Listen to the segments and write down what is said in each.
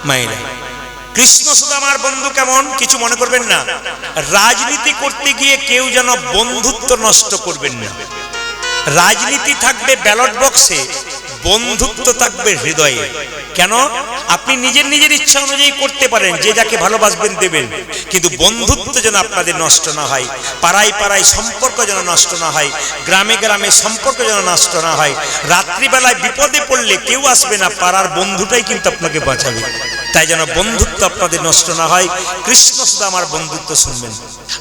মায়েরা, কৃষ্ণ সুদামার বন্ধু কেমন কিছু মনে করবেন না। রাজনীতি করতে গিয়ে কেউ যেন বন্ধুত্ব নষ্ট করবেন না। রাজনীতি থাকবে ব্যালট বক্সে, বন্ধুত্ব থাকবে হৃদয়ে। কেন? আপনি নিজের নিজের ইচ্ছা অনুযায়ী করতে পারেন, যে যাকে ভালোবাসবেন দেবেন, কিন্তু বন্ধুত্ব যেন আপনাদের নষ্ট না হয়, পাড়ায় পাড়ায় সম্পর্ক যেন নষ্ট না হয়, গ্রামে গ্রামে সম্পর্ক যেন নষ্ট না হয়। রাত্রিবেলায় বিপদে পড়লে কেউ আসবে না, পাড়ার বন্ধুটাই কিন্তু আপনাকে বাঁচাবে। তাই যেন বন্ধুত্ব আপনাদের নষ্ট না হয়। কৃষ্ণ সুদামার বন্ধুত্ব শুনবেন।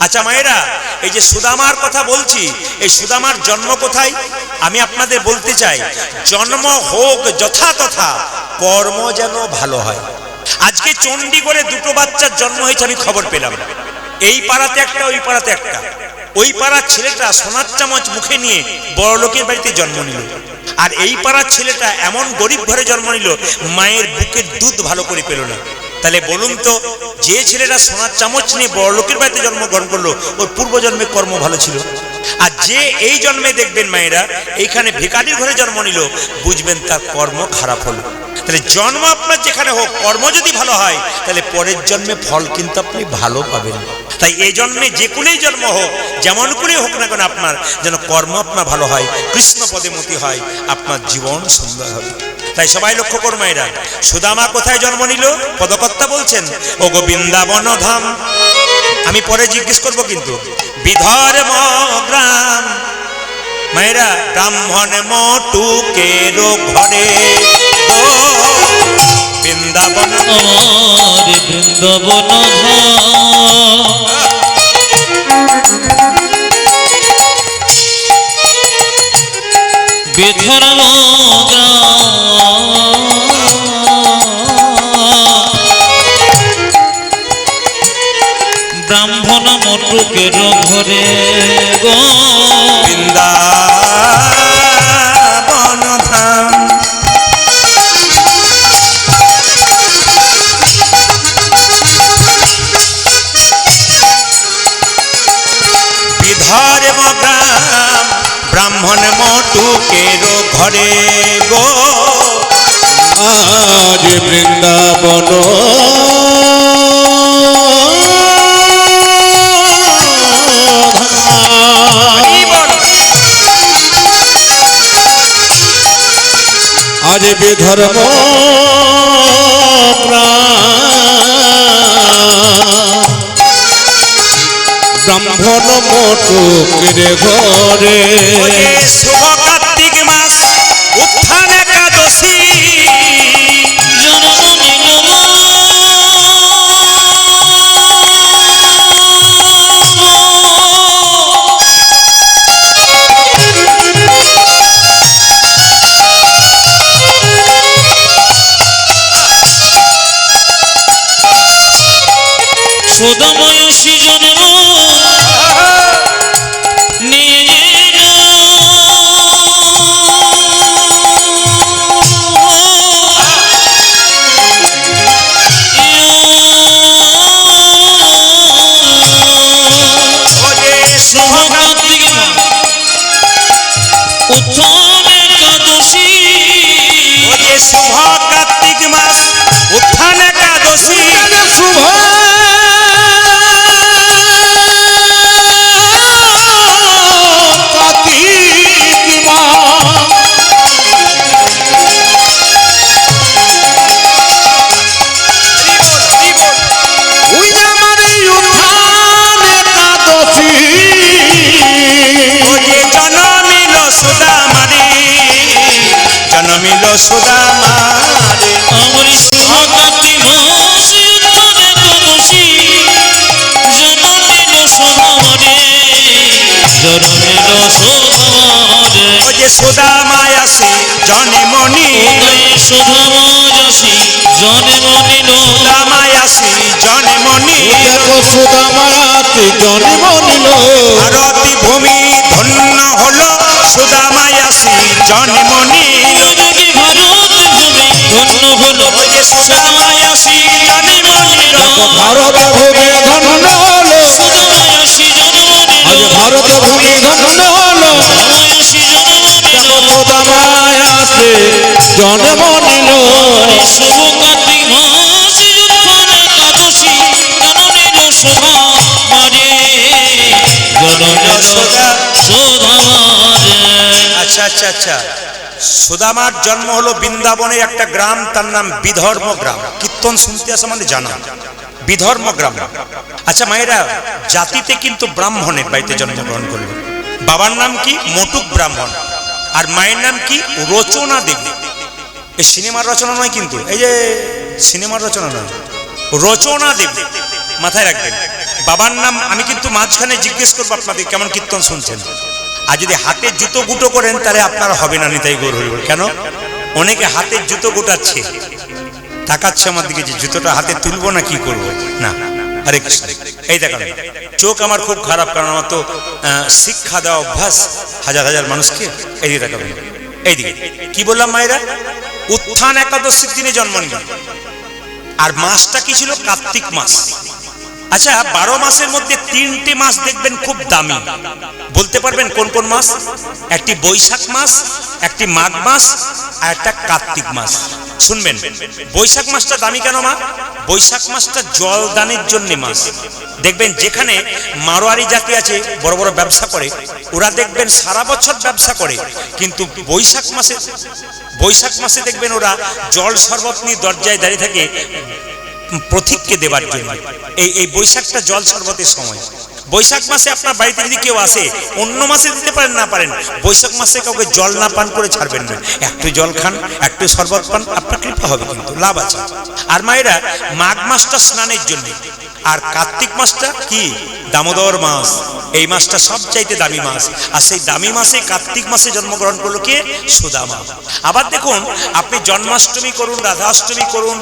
আচ্ছা মায়েরা, এই যে সুদামার কথা বলছি, এই সুদামার জন্ম কোথায় আমি আপনাদের বলতে চাই। জন্ম হোক যথাতথা, কর্ম যেন ভালো হয়। আজকে চণ্ডীগড়ে দুটো বাচ্চার জন্ম হয়েছে, আমি খবর পেলাম। এই পাড়াতে একটা, ওই পাড়াতে একটা। ওই পাড়ার ছেলেটা সোনার চামচ মুখে নিয়ে বড় লোকের বাড়িতে জন্ম নিল, আর এই পাড়ার ছেলেটা এমন গরিব ঘরে জন্ম নিল, মায়ের বুকের দুধ ভালো করে পেল না। তাহলে বলুন তো, যে ছেলেটা সোনার চামচ নিয়ে বড় লোকের বাড়িতে জন্মগ্রহণ করলো, ওর পূর্বজন্মে কর্ম ভালো ছিল। আর যে এই জন্মে দেখবেন মায়েরা এইখানে ভিখারির ঘরে জন্ম নিল, বুঝবেন তার কর্ম খারাপ হলো। তাহলে জন্ম আপনার যেখানে হোক, কর্ম যদি ভালো হয়, তাহলে পরের জন্মে ফল কিন্তু আপনি ভালো পাবেন। তাই এই জন্মে যে কুলেই জন্ম হোক, যেমন কুলেই হোক না কেন, আপনার যেন কর্ম আপনার ভালো হয়, কৃষ্ণ পদে মতি হয়, আপনার জীবন সুন্দর হবে। তাই সবাই লক্ষ্য করুন মায়েরা, সুদামা কোথায় জন্ম নিল? পদকর্তা বলছেন, ও গো বৃন্দাবন ধাম। আমি পরে জিজ্ঞেস করব কিন্তু, বিধর্ম গ্রাম। মায়েরা, ব্রাহ্মণ মটুকের ঘরে ও বৃন্দাবন, আমার বৃন্দাবন বিধর্ম ব্রাহ্মণ মটুকের ঘরে গো বৃন্দাবন ধাম। বিধর্ম গ্রাম, ব্রাহ্মণ মটুকের ঘরে গো আজ বৃন্দাবন আজ বিধর্ম ব্রাহ্মণ মটুকের ঘরে। শুভ কার্তিক মাস, উত্থান একাদশী, জন্ম নিল সুদাময়সী জন্ম নিল শুভ কার্তিক উত্থান একাদশী, শুভ কার্তিক মাস, উত্থান একাদশী, শুভ জন্মিল সুদামারে। আমার শুভ কার্তিক মাসে উত্থান একাদশী, জন্মিল সুদামারে, জন্মিল সুদামারে। ও যে সুদামায়াসী জনমনি, সুদামায়াসী জন্ম নিল, সুদামায়াসী জনমনি, সুদামায়াতি জন্ম নিল। ভারতী ভূমি ধন্য হলো, সুদামায়াসী জনমনি। ভারত ভূমি ধন্য হলো, ও যে সুদামায়াসী জনমনি, ভারত ভূমি ধন্য হলো, সুদামায়াসী জন্ম নিল, আজ ভারত ভূমি ধন্য হলো, সুদামায়াসী জন্ম নিল, সুদামায়াতি জন্ম নিল। শুভ কার্তিক মাসে আচ্ছা, সুদামার জন্ম হলো বৃন্দাবনের একটা গ্রাম, তার নাম বিধর্ম গ্রাম। কীর্তন শুনতে আসা মানে জানা, বিধর্ম গ্রাম। আচ্ছা মায়েরা, জাতিতে কিন্তু ব্রাহ্মণের বাড়িতে জন্মগ্রহণ করলো। বাবার নাম কি? মটুক ব্রাহ্মণ। আর মায়ের নাম কি? রচনা দেবী। এই সিনেমার রচনা নয় কিন্তু, এই যে সিনেমার রচনা নয়, রচনা দেবী, মাথায় রাখবেন। বাবার নাম, আমি কিন্তু মাঝখানে জিজ্ঞেস করবো আপনাদের কেমন কীর্তন শুনছেন। আর যদি হাতে জুতো গুটো করেন তাহলে আপনারা হবে না নিতাই গৌর হরি বল। কেন? অনেকে হাতের জুতো গোটাচ্ছে, তাকাচ্ছে আমার দিকে যে জুতোটা হাতে তুলবো না কি করবো না। আরে এই দেখান, চোখ আমার খুব খারাপ, কারণ আমার তো শিক্ষা দেওয়া অভ্যাস হাজার হাজার মানুষকে। এইদিকে দেখাবেন, এইদিকে কি বললাম মায়েরা? উত্থান একাদশীর দিনে জন্ম নিল। আর মাসটা কি ছিল? কার্তিক মাস। আচ্ছা, 12 মাসের মধ্যে 3টে মাস দেখবেন খুব দামি। বলতে পারবেন কোন কোন মাস? একটি বৈশাখ মাস, একটি মাঘ মাস, আর একটা কার্তিক মাস। শুনবেন, বৈশাখ মাসটা দামি কেন মা? বৈশাখ মাসটা জল দানের জন্য মাস। দেখবেন যেখানে মারোয়ারি জাতি আছে, বড় বড় ব্যবসা করে, ওরা দেখবেন সারা বছর ব্যবসা করে, কিন্তু বৈশাখ মাসে দেখবেন ওরা জল শরবত নিয়ে দরজায় দাঁড়িয়ে থাকে পথিককে দেবার জন্য। এই বৈশাখটা জল শরবতের সময়। বৈশাখ মাসে আপনার বাড়িতে যদি কেউ আসে, অন্য মাসে দিতে পারেন না পারেন, বৈশাখ মাসে কাউকে জল না পান করে ছাড়বেন না। একটু জল খান, একটু শরবত পান, আপনার কৃপা হবে, কিন্তু লাভ আছে। আর মায়েরা, মাঘ মাসটা স্নানের জন্য, আর কার্তিক মাসটা কি? দামোদর মাস। এই মাসটা সবচাইতে দামি মাস। আর সেই দামি মাসে, কার্তিক মাসে জন্মগ্রহণ করলো কে? সুদামা। আবার দেখুন, আপনি জন্মাষ্টমী করুন, রাধাষ্টমী করুন,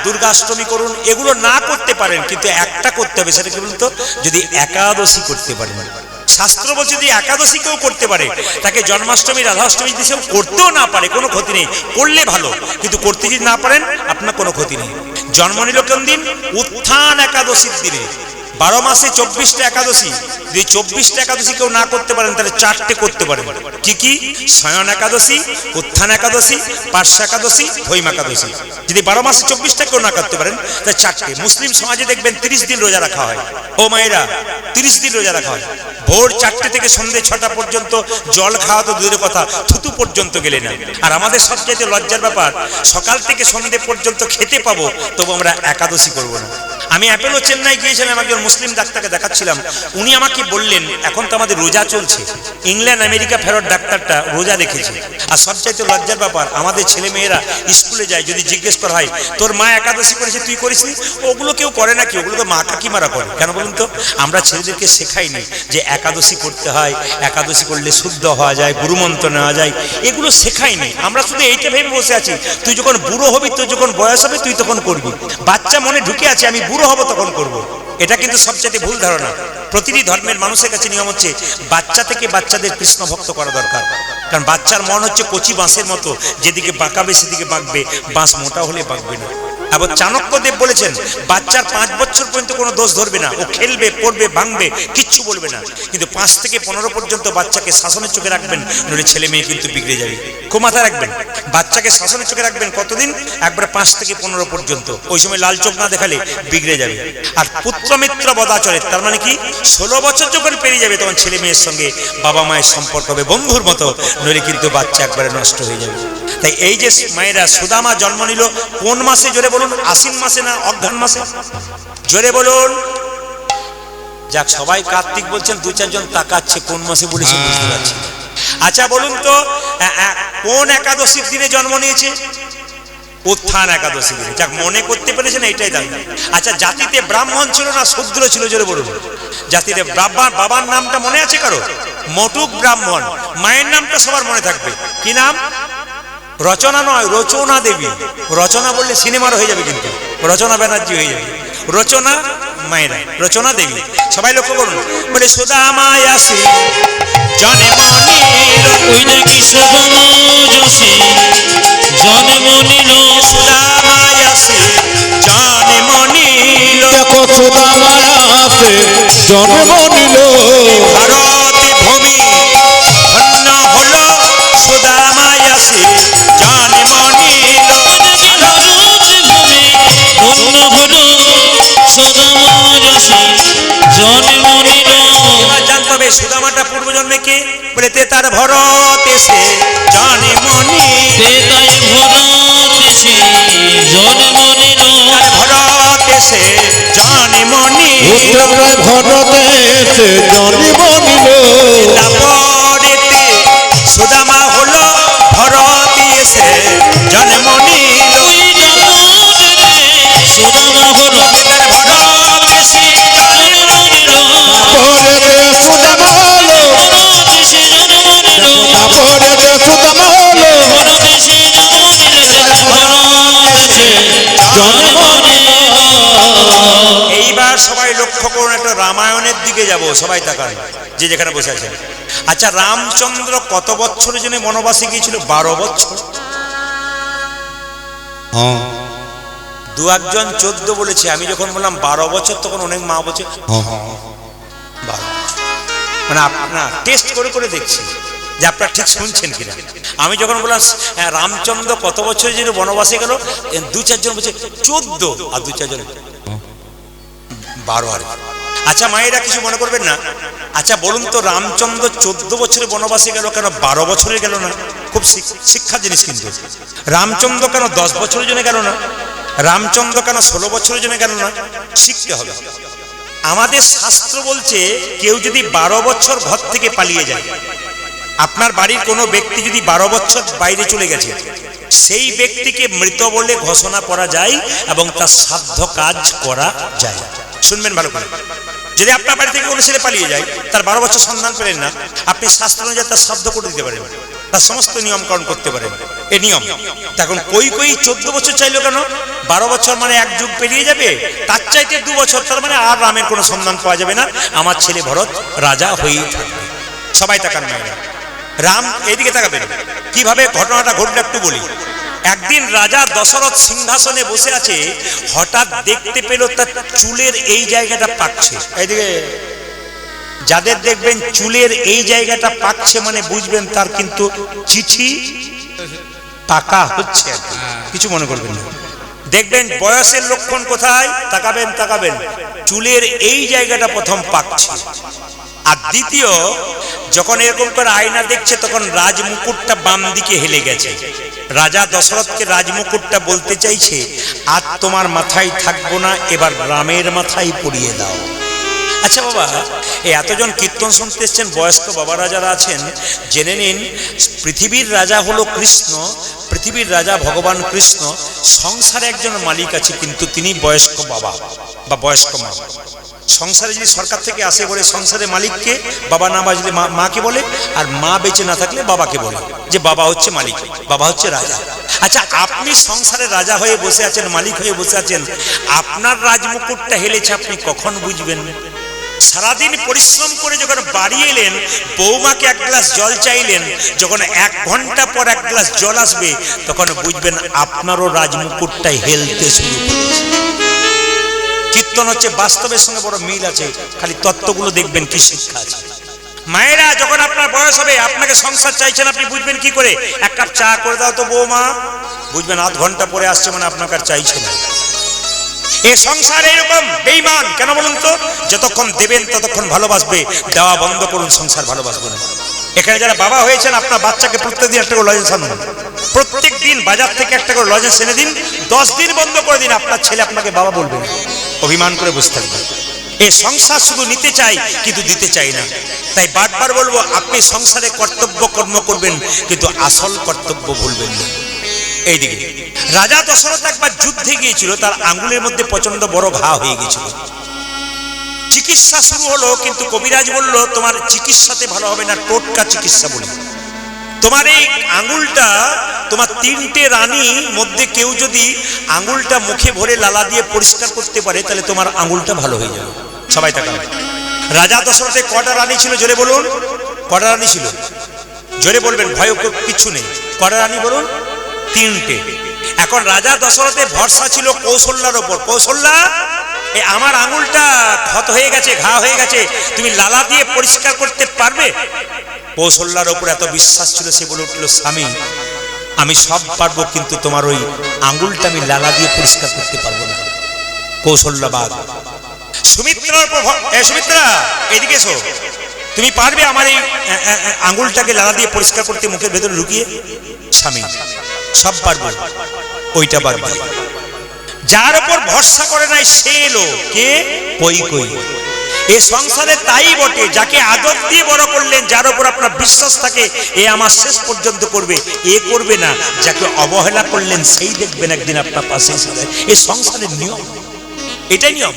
দুর্গাষ্টমী করুন, এগুলো না করতে পারেন, কিন্তু একটা করতে হবে। সেটা কি বলুন তো? যদি একাদশী করতে পারেন। শাস্ত্র বলছে যদি একাদশী কেউ করতে পারে, তাকে জন্মাষ্টমী রাধাষ্টমী যদি সেও করতেও না পারে, কোনো ক্ষতি নেই, করলে ভালো, কিন্তু করতে যদি না পারেন আপনার কোনো ক্ষতি নেই। জন্ম নিল কোন দিন? উত্থান একাদশীর দিনে। 12 মাসে 24টা একাদশী, যদি 24টা একাদশী কেউ না করতে পারেন তাহলে 4টে করতে পারেন। কি কি? শয়ন একাদশী, উত্থান একাদশী, পার্শ্ব একাদশী, ভৈম একাদশী। যদি 12 মাসে 24টা কেউ না করতে পারেন তাহলে 4টে। মুসলিম সমাজে দেখবেন 30 দিন রোজা রাখা হয়। ও মায়েরা, 30 দিন রোজা রাখা হয়। ভোর 4টে থেকে সন্ধ্যে 6টা পর্যন্ত জল খাওয়া তো দূরের কথা, থুতু পর্যন্ত গেলে না। আর আমাদের সবচেয়ে লজ্জার ব্যাপার, সকাল থেকে সন্ধ্যে পর্যন্ত খেতে পাবো, তবু আমরা একাদশী করবো না। আমি অ্যাপেলো চেন্নাই গিয়েছিলাম, একজন মুসলিম ডাক্তারকে দেখাচ্ছিলাম। উনি আমাকে বললেন, এখন তো আমাদের রোজা চলছে, ইংল্যান্ড আমেরিকা ফেরত ডাক্তারটা রোজা রেখেছে। আর সবচাইতে লজ্জার ব্যাপার, আমাদের ছেলে মেয়েরা স্কুলে যায়, যদি জিজ্ঞেস করা হয় তোর মা একাদশী করেছে তুই করিসনি, ওগুলো কেউ করে নাকি? ওগুলো তো মা কাকিমারা করে। কেন বলুন তো? আমরা ছেলেদেরকে শেখাইনি যে একাদশী করতে হয়, একাদশী করলে শুদ্ধ হওয়া যায়, গুরুমন্ত্র নেওয়া যায়, এগুলো শেখাইনি। আমরা শুধু এইটা ভেবে বসে আছি, তুই যখন বুড়ো হবি, তুই যখন বয়স হবে, তুই তখন করবি। বাচ্চা মনে ঢুকে আছে আমি বুড়ো হব তখন করব। এটা কিন্তু সবচেয়ে ভুল ধারণা। প্রতিটি ধর্মের মানুষের কাছে নিয়ম হচ্ছে বাচ্চা থেকে বাচ্চাদের কৃষ্ণ ভক্ত করা দরকার। কারণ বাচ্চার মন হচ্ছে কচি বাঁশের মতো, যেদিকে বাঁকাবে সেদিকে বাঁকবে, বাঁশ মোটা হলে বাঁকবে না। আবার চাণক্যদেব বলেছেন বাচ্চার 5 বছর পর্যন্ত কোনো দোষ ধরবে না, ও খেলবে, পড়বে, ভাঙবে, কিচ্ছু বলবে না। কিন্তু 5 থেকে 15 পর্যন্ত বাচ্চাকে শাসনের চোখে রাখবেন, নইলে ছেলে মেয়ে কিন্তু বিগড়ে যাবে। খুব মাথায় রাখবেন, বাচ্চাকে শাসনের চোখে রাখবেন কতদিন? একবার 5 থেকে 15 পর্যন্ত। ওই সময় লাল চোখ না দেখালে বিগড়ে যাবে। আর পুত্রমিত্র বদাচরে, তার মানে কি? 16 বছর যখন পেরিয়ে যাবে তখন ছেলে মেয়ের সঙ্গে বাবা মায়ের সম্পর্ক হবে বন্ধুর মতো, নইলে কিন্তু বাচ্চা একবারে নষ্ট হয়ে যাবে। তাই এই যে মায়েরা, সুদামা জন্ম নিল কোন মাসে? জোরে বলুন, আশ্বিন মাসে না অঘ্রাণ মাসে? জোরে বলুন। যাক, সবাই কার্তিক বলছেন, 2-4 জন তাকাচ্ছে, কোন মাসে বলেছে বুঝতে পারছি। আচ্ছা বলুন তো, কোন একাদশীর দিনে জন্ম নিয়েছে? উত্থান একাদশী দিনে। যাক, মনে করতে পেরেছেন, এইটাই দাম। আচ্ছা, জাতিতে ব্রাহ্মণ ছিল না শূদ্র ছিল? জোরে বলুন। জাতিতে বাবার নামটা মনে আছে কারো? মটুক ব্রাহ্মণ। মায়ের নামটা সবার মনে থাকবে, কি নাম? রচনা নয়, রচনা দেবী। রচনা বললে সিনেমার হয়ে যাবে, কিন্তু রচনা ব্যানার্জি হয়ে যাবে। রচনা মায়েরা, রচনা দেবী। সবাই লক্ষ্য করুন, বলে সুদামায় আসি জনে মনিল, ওই দেখি শুভমোজসী জন্ম নিল। সুদামায় আসি জনে মনিল, দেখো সুদামায় আসে জন্ম নিল। ভারতে ভূমি ধন্য হলো, সুদামায় আসি জনে মনিল। ভারতে ভূমি ধন্য হলো, সুদামায় আসি জন্ম নিল। এবার জানতে হবে সুদামাটা পূর্বজন্মে কে? বলে তে তার ভরত এসে জানে মনি, তেতাই ভরত এসে জনমনির তার ভরত এসে জানে মনি, পুত্রপ্রায় ভরতে এসে জন্ম নিল। তারপরেতে সুদামা হলো ভরত এসে জন্ম নিল। সুদামা হলো ভরত এসে জনমনির পরে দে সুদামা হলো, ভরত এসে জনমনির পরে দে সুদামা হলো, ভরত এসে জনমনির ভরত এসে জনমনির। এইবার সবাই লক্ষ্য করুন, একটা রামায়ণের দিকে যাব, সবাই তাকান যে যেখানে বসে আছেন। আচ্ছা, রামচন্দ্র কত বছরের জন্য বনবাসে গিয়েছিল? 12 বছর। দু একজন 14 বলেছে, আমি যখন বললাম 12 বছর তখন অনেক মা বলছে 12 বছর। মানে আপনার টেস্ট করে করে দেখছি যে আপনারা ঠিক শুনছেন কিনা। আমি যখন বললাম রামচন্দ্র কত বছরের জন্য বনবাসে গেল, 2-4 জন বলছে 14, আর 2-4 জন 12। আর আচ্ছা মায়েরা কিছু মনে করবেন না। আচ্ছা বলুন তো, রামচন্দ্র 14 বছরে বনবাসে গেল, কেন 12 বছরে গেল না? খুব শিক্ষার জিনিস কিন্তু। রামচন্দ্র কেন 10 বছরের জন্য গেল না? রামচন্দ্র কেন 16 বছরের জন্য গেল না? শিখতে হবে। আমাদের শাস্ত্র বলছে, কেউ যদি 12 বছর ঘর থেকে পালিয়ে যায়, আপনার বাড়ির কোনো ব্যক্তি যদি 12 বছর বাইরে চলে গেছে, সেই ব্যক্তিকে মৃত বলে ঘোষণা করা যায় এবং তার সাধ্য কাজ করা যায়। শুনবেন ভালো করে। যদি আপনার বাড়ি থেকে কোনো ছেলে পালিয়ে যায়, তার 12 বছর সন্ধান পেলেন না, আপনি শাস্ত্র অনুযায়ী তার শ্রাদ্ধ করে দিতে পারেন, তার সমস্ত নিয়মকরণ করতে পারেন। এ নিয়ম। তখন কই 14 বছর চাইলো কেন? 12 বছর মানে এক যুগ পেরিয়ে যাবে, তার চাইতে 2 বছর, তার মানে আর রামের কোনো সন্ধান পাওয়া যাবে না, আমার ছেলে ভরত রাজা হয়েই থাকবে। সবাই তাকান মায়েরা, রাম এইদিকে তাকাবেন। কিভাবে ঘটনাটা ঘটলো একটু বলি। একদিন রাজা দশরথ সিংহাসনে বসে আছে, হঠাৎ দেখতে পেল তার চুলের এই জায়গাটা পাকছে। এইদিকে যাদের দেখবেন চুলের এই জায়গাটা পাকছে, মানে বুঝবেন তার কিন্তু চিঠি পাকা হচ্ছে। কিছু মনে করবেন না। দেখবেন বয়সের লক্ষণ কোথায়? তাকাবেন তাকাবেন, চুলের এই জায়গাটা প্রথম পাকছে। আর দ্বিতীয়, যখন এরকম করে আয়না দেখছে, তখন রাজমুকুটটা বাম দিকে হেলে গেছে। রাজা দশরথকে রাজমুকুটটা বলতে চাইছে, আর তোমার মাথায় থাকবো না, এবার রামের মাথায় পরিয়ে দাও। আচ্ছা বাবা, এই এতজন কীর্তন শুনতে এসছেন, বয়স্ক বাবারা যারা আছেন, জেনে নিন, পৃথিবীর রাজা হলো কৃষ্ণ, পৃথিবীর রাজা ভগবান কৃষ্ণ। সংসারে একজন মালিক আছে, কিন্তু তিনি বয়স্ক বাবা বা বয়স্ক মা। সংসারে যদি সরকার থেকে আসে বলে সংসারের মালিককে, বাবা না বাজলে মাকে বলে, আর মা বেঁচে না থাকলে বাবাকে বলে, যে বাবা হচ্ছে মালিক, বাবা হচ্ছে রাজা। আচ্ছা, আপনি সংসারে রাজা হয়ে বসে আছেন, মালিক হয়ে বসে আছেন, আপনার রাজমুকুটটা হেলেছে, আপনি কখন বুঝবেন? সারাদিন পরিশ্রম করে যখন বাড়ি এলেন, বৌমাকে 1 গ্লাস জল চাইলেন, যখন 1 ঘন্টা পর 1 গ্লাস জল আসবে, তখন বুঝবেন আপনারও রাজমুকুটটা হেলতে শুরু করেছে। কীর্তন হচ্ছে বাস্তবের সঙ্গে বড় মিল আছে, খালি তত্ত্বগুলো দেখবেন কি শিক্ষা আছে। মায়েরা, যখন আপনার বয়স হবে, আপনাকে সংসার চাইছেন, আপনি বুঝবেন কি করে? 1 কাপ চা করে দাও তো বৌমা, বুঝবেন আধ ঘন্টা পরে আসছে, মানে আপনাকে আর চাইছে না। এই সংসার এরকম বেঈমান কেন বলুন তো? যতক্ষণ দেবেন ততক্ষণ ভালোবাসবে, দেওয়া বন্ধ করুন, সংসার ভালোবাসবে না। এখানে যারা বাবা হয়েছেন, আপনার বাচ্চাকে প্রত্যেকদিন 1টা করে লজেন্স আনুন, প্রত্যেক দিন বাজার থেকে 1টা করে লজেন্স এনে দিন, 10 দিন বন্ধ করে দিন, আপনার ছেলে আপনাকে বাবা বলবে না, অভিমান করে বসে থাকবে। এই সংসার শুধু নিতে চাই কিন্তু দিতে চাই না। তাই বারবার বলবো, আপনি সংসারে কর্তব্য কর্ম করবেন, কিন্তু আসল কর্তব্য ভুলবেন না। এইদিকে রাজা দশরথ একবার যুদ্ধে গিয়েছিল, তার আঙ্গুলের মধ্যে প্রচন্ড বড় ঘা হয়ে গিয়েছিল। চিকিৎসা শুরু হলো, কিন্তু কবিরাজ বলল, তোমার চিকিৎসাতে ভালো হবে না, টোটকা চিকিৎসা বলি। তোমার এই আঙ্গুলটা, তোমার 3টে রানী মধ্যে কেউ যদি আঙ্গুলটা মুখে ভরে লালা দিয়ে পরিষ্কার করতে পারে, তাহলে তোমার আঙ্গুলটা ভালো হয়ে যাবে। সবাই তাকান। রাজা দশরথে কটা রানী ছিল জোরে বলুন? কটা রানী ছিল? জোরে বলবেন, ভয় কিছু নেই। কটা রানী বলুন? 3টে। এখন রাজা দশরথের ভরসা ছিল কৌশল্যার ওপর। কৌশল্যা, আমার আঙুলটা ক্ষত হয়ে গেছে, ঘা হয়ে গেছে, তুমি লালা দিয়ে পরিষ্কার করতে পারবে? কৌশল্যার ওপর এত বিশ্বাস ছিল, সে বলে উঠল, স্বামী আমি সব পারবো, কিন্তু তোমার ওই আঙুলটা আমি লালা দিয়ে পরিষ্কার করতে পারবো না। কৌশল্যা বাদ। সুমিত্রার উপর, সুমিত্রা এদিকে এসো, তুমি পারবে আমার এই আঙুলটাকে লালা দিয়ে পরিষ্কার করতে মুখের ভেতরে ঢুকিয়ে? স্বামী সব পারবো, ওইটা বাদ দিয়ে। যার উপর ভরসা করে নাই সে এলো কে? কই কই। এ সংসারে তাই বটে, যাকে আদর দিয়ে বড় করলেন, যার উপর আপনার বিশ্বাস থাকে এ আমার শেষ পর্যন্ত করবে, এ করবে না। যাকে অবহেলা করলেন সেই দেখবেন একদিন আপনার পাশে এসে। এ সংসারের নিয়ম, এটাই নিয়ম।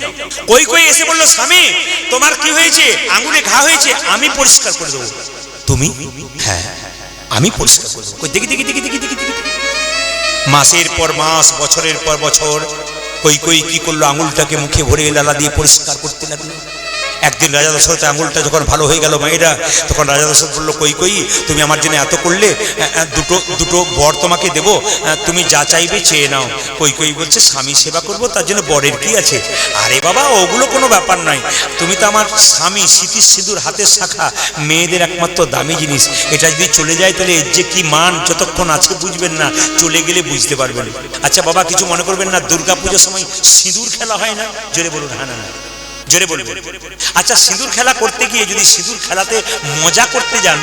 কই কই এসে বললো, স্বামী তোমার কি হয়েছে? আঙুলে ঘা হয়েছে, আমি পরিষ্কার করে দেবো। তুমি? হ্যাঁ আমি পরিষ্কার করে দেবো। দেখি দেখি দেখি দেখি দেখি দেখি। মাসের পর মাস, বছরের পর বছর কই কই কি করলো? আঙুলটাকে মুখে ভরে লালা দিয়ে পরিষ্কার করতে লাগলো। একদিন রাজা দশরথ আঙুলটা যখন ভালো হয়ে গেল মায়েরা, তখন রাজা দশরথ বললো, কই কই তুমি আমার জন্য এত করলে, দুটো বর তোমাকে দেবো, তুমি যা চাইবে চেয়ে নাও। কই কই বলছে, স্বামী সেবা করবো, তার জন্য বরের কি আছে? আরে বাবা ওগুলো কোনো ব্যাপার নয়, তুমি তো আমার স্বামী, স্মৃতির সিঁদুর হাতের শাখা, মেয়েদের একমাত্র দামি জিনিস। এটা যদি চলে যায় তাহলে এর যে কি মান, যতক্ষণ আছে বুঝবেন না, চলে গেলে বুঝতে পারবেন। আচ্ছা বাবা কিছু মনে করবেন না, দুর্গা পুজোর সময় সিঁদুর খেলা হয় না? জোরে বলুন। হ্যাঁ না জোরে বলবেন। আচ্ছা সিঁদুর খেলা করতে গিয়ে যদি সিঁদুর খেলাতে মজা করতে যান,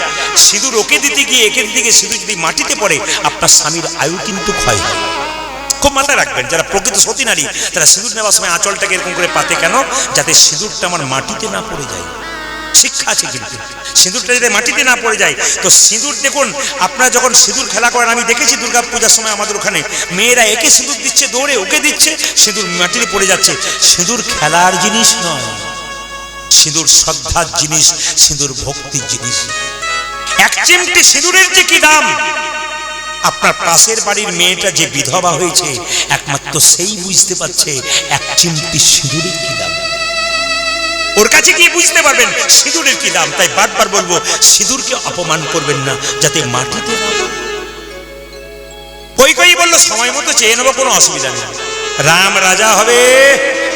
সিঁদুর ওকে দিতে গিয়ে একে দিতে গিয়ে সিঁদুর যদি মাটিতে পড়ে, আপনার স্বামীর আয়ু কিন্তু ক্ষয় হয়। খুব মাথায় রাখবেন, যারা প্রকৃত সতী নারী তারা সিঁদুর নেওয়ার সময় আঁচলটাকে এরকম করে পাতে কেন? যাতে সিঁদুরটা আমার মাটিতে না পড়ে যায়। শিক্ষা আছে কিন্তু, সিঁদুরটা যদি মাটিতে না পড়ে যায় তো সিঁদুর, দেখুন আপনারা যখন সিঁদুর খেলা করেন, আমি দেখেছি দুর্গা পূজার সময় আমাদের ওখানে মেয়েরা একে সিঁদুর দিচ্ছে, দৌড়ে ওকে দিচ্ছে, সিঁদুর মাটিতে পড়ে যাচ্ছে। সিঁদুর খেলার জিনিস নয়, সিঁদুর শ্রদ্ধার জিনিস, সিঁদুর ভক্তির জিনিস। এক চিমটি সিঁদুরের যে কি দাম, আপনার পাশের বাড়ির মেয়েটা যে বিধবা হয়েছে একমাত্র সেই বুঝতে পারছে এক চিমটি সিঁদুরের কি দাম। ওর কাছে কি বুঝতে পারবেন সিঁদুরের কি দাম। তাই বারবার বলবো, সিঁদুরকে অপমান করবেন না, যাতে মাটিতে না। কই কই বললো, সময় মতো চেয়ে নেবো, কোনো অসুবিধা নেই। রাম রাজা হবে।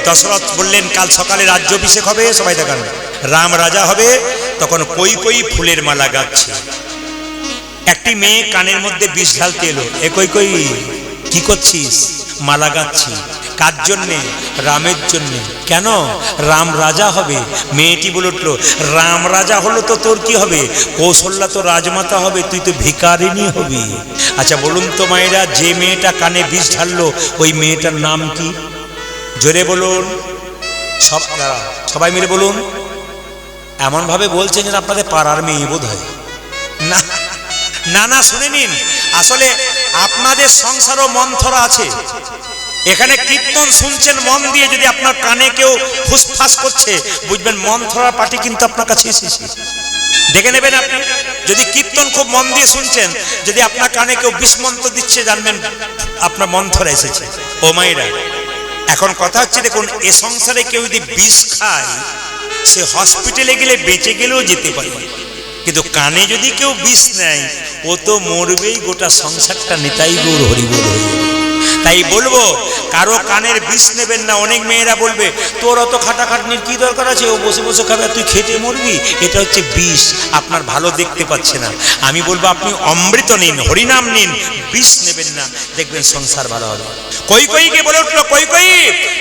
দশরথ বললেন কাল সকালে রাজ্যাভিষেক হবে, সবাই দেখান রাম রাজা হবে। তখন কই কই ফুলের মালা গাচ্ছে। একটি মেয়ে কানের মধ্যে বিষ ঢালতে এলো। এ কই কই কি করছিস? মালা গাচ্ছি। কার জন্যে? রামের জন্যে। কেন? রাম রাজা হবে। মেয়েটি বলে উঠলো, রাম রাজা হলো তো তোর কি হবে? কৌশল্যা তো রাজমাতা হবে, তুই তো ভিখারিনী হবি। আচ্ছা বলুন তো মায়েরা, যে মেয়েটা কানে বিষ ঢাললো ওই মেয়েটার নাম কি? জোরে বলুন, সবাই মিলে বলুন। এমন ভাবে বলছেন যেন আপনাদের পাড়ার মেয়ে বোধ হয়। না না না, শুনে নিন, আসলে আপনাদের সংসারও মন্থরা আছে। এখানে কীর্তন শুনছেন মন দিয়ে, যদি আপনার কানে কেউ ফুসফাস করছে বুঝবেন মন্থরা পার্টি কিন্তু আপনার কাছে এসেছে। দেখে নেবেন আপনি, যদি কীর্তন খুব মন দিয়ে শুনছেন, যদি আপনার কানে কেউ বিষমন্ত্র দিচ্ছে জানবেন আপনার মন্থরা এসেছে। ও মায়েরা, এখন কথা হচ্ছে দেখুন, এ সংসারে কেউ যদি বিষ খায় সে হসপিটালে গেলে বেঁচে গেলেও যেতে পারে, কিন্তু কানে যদি কেউ বিষ নেয় ও তো মরবেই, গোটা সংসারটা নিতাই গৌর হরিবোল হয়ে যাবে। তাই বলবো কারো কানের বিষ নেবেন না। অনেক মেয়েরা বলবে তোর অত খাটাখাটনির কি দরকার আছে, ও বসে বসে খাবে তুই খেটে মরবি, এটা হচ্ছে বিষ, আপনার ভালো দেখতে পাচ্ছে না। আমি বলবো আপনি অমৃত নিন, হরিনাম নিন, বিষ নেবেন না, দেখবেন সংসার ভালো হবে। কই কইকে বলে উঠলো, কই কই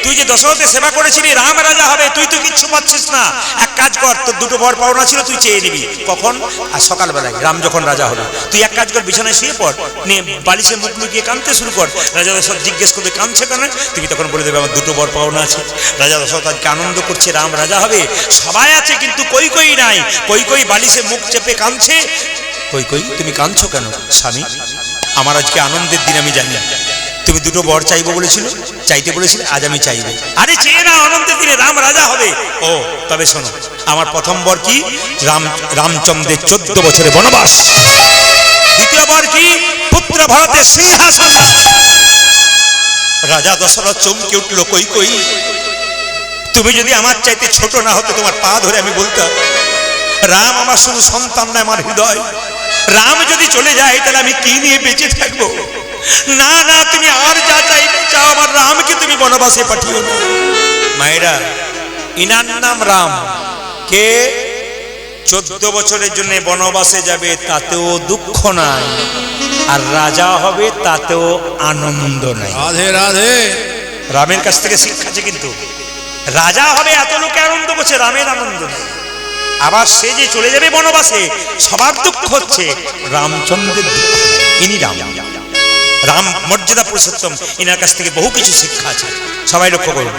তুই যে দশরথের সেবা করেছিলি রাম রাজা হবে, তুই তো কিচ্ছু পাচ্ছিস না। এক কাজ কর, তোর দুটো বর পাওনা ছিল তুই চেয়ে নিবি। কখন? আর সকালবেলায় রাম যখন রাজা হলো। তুই এক কাজ কর, বিছানায় শুয়ে পড়, নিয়ে বালিশে মুখ লুকিয়ে কাঁদতে শুরু কর। রাজা দশরথ জিজ্ঞেস করবে কাঁদছে কেন, তুমি তখন বলে দেবে আমার দুটো বর পাওনা আছে। রাজা দশরথ আজকে আনন্দ করছে, রাম রাজা হবে, সবাই আছে কিন্তু কই কই নাই। কই কই বালিশে মুখ চেপে কাঁদছে। কই কই তুমি কাঁদছো কেন? স্বামী আমার আজকে আনন্দের দিন, আমি জানি তুমি দুটো বর চাইবো বলেছিল, চাইতে বলেছিলে, আজ আমি চাইবো। আরে চেয়ে না, আনন্দের দিনে রাম রাজা হবে। ও তবে শোনো, আমার প্রথম বর কি? রামচন্দ্রের 14 বছরের বনবাস। দ্বিতীয় বর কি? পুত্র ভারতের সিংহাসন। রাজা দশরথ চমকে উঠলো, কই কই তুমি যদি আমার চাইতে ছোট না হতে তোমার পা ধরে আমি বলতাম রাম আমার শুধু সন্তান নয়, আমার হৃদয়। রাম যদি চলে যায় তাহলে আমি কি নিয়ে বেঁচে থাকবো? না না, তুমি আর যা চাইবে চাও, আমার রামকে তুমি বনবাসে পাঠিও না। মায়েরা, ইনার নাম রাম। কে 14 বছরের জন্য বনবাসে যাবে তাতেও দুঃখ নাই, আর রাজা হবে তাতেও আনন্দ নাই। রাধে রাধে। রামের কাছ থেকে শিক্ষা আছে, কিন্তু রাজা হবে এত লোকে আনন্দ করছে, রামের আনন্দ নেই। আবার সে যে চলে যাবে বনবাসে, সবার দুঃখ হচ্ছে, রামচন্দ্রের দুঃখ। ইনি রাম, রাম মর্যাদা পুরুষোত্তম, এনার কাছ থেকে বহু কিছু শিক্ষা আছে, সবাই লক্ষ্য করুন।